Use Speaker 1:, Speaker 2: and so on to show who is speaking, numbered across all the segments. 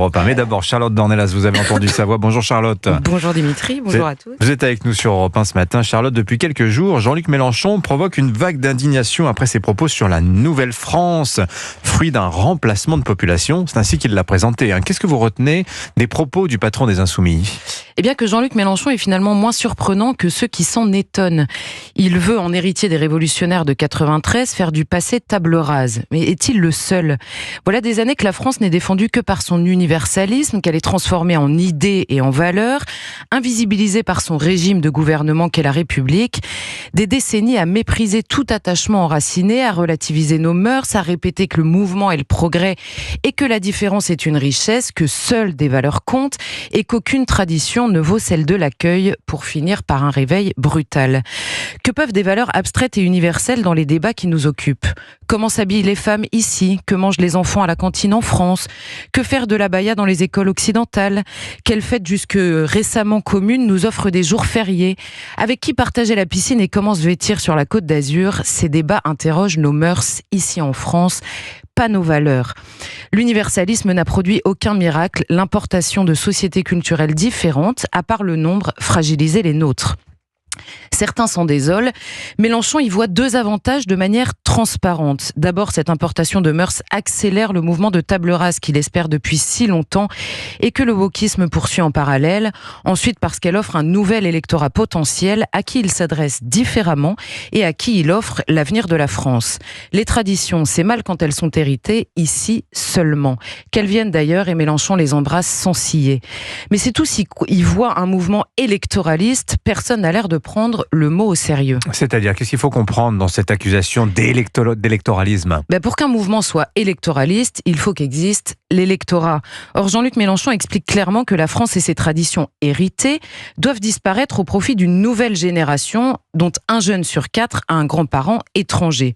Speaker 1: Europe 1. Mais d'abord, Charlotte Dornelas, vous avez entendu sa voix. Bonjour Charlotte.
Speaker 2: Bonjour Dimitri, bonjour à tous.
Speaker 1: Vous êtes avec nous sur Europe 1 ce matin. Charlotte, depuis quelques jours, Jean-Luc Mélenchon provoque une vague d'indignation après ses propos sur la Nouvelle-France, fruit d'un remplacement de population. C'est ainsi qu'il l'a présenté. Qu'est-ce que vous retenez des propos du patron des Insoumis ?
Speaker 2: Eh bien que Jean-Luc Mélenchon est finalement moins surprenant que ceux qui s'en étonnent. Il veut, en héritier des révolutionnaires de 93, faire du passé table rase. Mais est-il le seul ? Voilà des années que la France n'est défendue que par son universalisme, qu'elle est transformée en idées et en valeurs, invisibilisée par son régime de gouvernement qu'est la République. Des décennies à mépriser tout attachement enraciné, à relativiser nos mœurs, à répéter que le mouvement est le progrès et que la différence est une richesse, que seules des valeurs comptent et qu'aucune tradition ne vaut celle de l'accueil, pour finir par un réveil brutal. Que peuvent des valeurs abstraites et universelles dans les débats qui nous occupent ? Comment s'habillent les femmes ici ? Que mangent les enfants à la cantine en France ? Que faire de l'abaya dans les écoles occidentales ? Quelle fête jusque récemment commune nous offre des jours fériés ? Avec qui partager la piscine et comment se vêtir sur la Côte d'Azur ? Ces débats interrogent nos mœurs ici en France, pas nos valeurs. L'universalisme n'a produit aucun miracle, l'importation de sociétés culturelles différentes, à part le nombre, fragilisait les nôtres. Certains s'en désolent. Mélenchon y voit deux avantages de manière transparente. D'abord, cette importation de mœurs accélère le mouvement de table rase qu'il espère depuis si longtemps et que le wokisme poursuit en parallèle. Ensuite, parce qu'elle offre un nouvel électorat potentiel à qui il s'adresse différemment et à qui il offre l'avenir de la France. Les traditions, c'est mal quand elles sont héritées, ici seulement. Qu'elles viennent d'ailleurs et Mélenchon les embrasse sans ciller. Mais c'est tout s'il y voit un mouvement électoraliste, personne n'a l'air de prendre le mot au sérieux.
Speaker 1: C'est-à-dire, qu'est-ce qu'il faut comprendre dans cette accusation d'électoralisme ?
Speaker 2: Pour qu'un mouvement soit électoraliste, il faut qu'existe l'électorat. Or, Jean-Luc Mélenchon explique clairement que la France et ses traditions héritées doivent disparaître au profit d'une nouvelle génération dont un jeune sur 4 a un grand-parent étranger.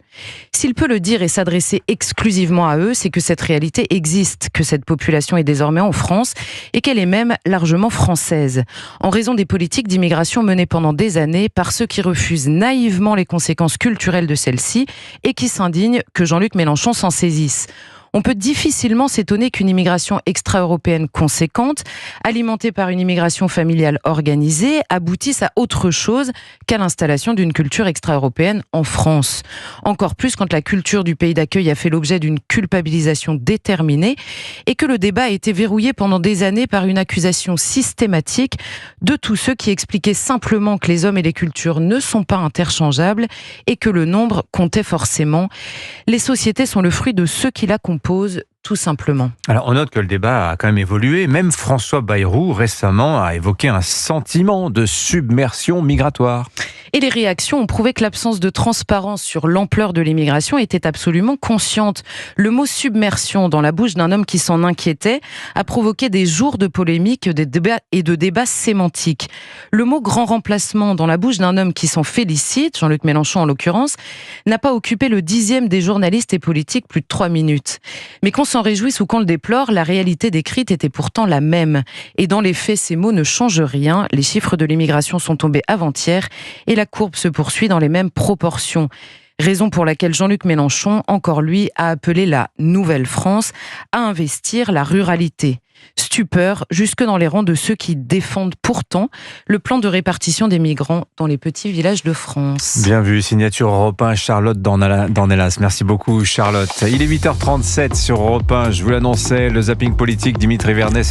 Speaker 2: S'il peut le dire et s'adresser exclusivement à eux, c'est que cette réalité existe, que cette population est désormais en France et qu'elle est même largement française. En raison des politiques d'immigration menées pendant des années par ceux qui refusent naïvement les conséquences culturelles de celle-ci et qui s'indignent que Jean-Luc Mélenchon s'en saisisse. On peut difficilement s'étonner qu'une immigration extra-européenne conséquente, alimentée par une immigration familiale organisée, aboutisse à autre chose qu'à l'installation d'une culture extra-européenne en France. Encore plus quand la culture du pays d'accueil a fait l'objet d'une culpabilisation déterminée et que le débat a été verrouillé pendant des années par une accusation systématique de tous ceux qui expliquaient simplement que les hommes et les cultures ne sont pas interchangeables et que le nombre comptait forcément. Les sociétés sont le fruit de ceux qui la composent, tout simplement.
Speaker 1: Alors, on note que le débat a quand même évolué. Même François Bayrou, récemment, a évoqué un sentiment de submersion migratoire.
Speaker 2: Et les réactions ont prouvé que l'absence de transparence sur l'ampleur de l'immigration était absolument consciente. Le mot submersion dans la bouche d'un homme qui s'en inquiétait a provoqué des jours de polémiques et de débats sémantiques. Le mot grand remplacement dans la bouche d'un homme qui s'en félicite, Jean-Luc Mélenchon en l'occurrence, n'a pas occupé le 10e des journalistes et politiques plus de 3 minutes. Mais qu'on s'en réjouisse ou qu'on le déplore, la réalité décrite était pourtant la même. Et dans les faits, ces mots ne changent rien. Les chiffres de l'immigration sont tombés avant-hier et la courbe se poursuit dans les mêmes proportions. Raison pour laquelle Jean-Luc Mélenchon, encore lui, a appelé la Nouvelle-France à investir la ruralité. Stupeur jusque dans les rangs de ceux qui défendent pourtant le plan de répartition des migrants dans les petits villages de France.
Speaker 1: Bien vu, signature Europe 1, Charlotte Dornelas. Merci beaucoup Charlotte. Il est 8h37 sur Europe 1, je vous l'annonçais, le zapping politique Dimitri Vernet.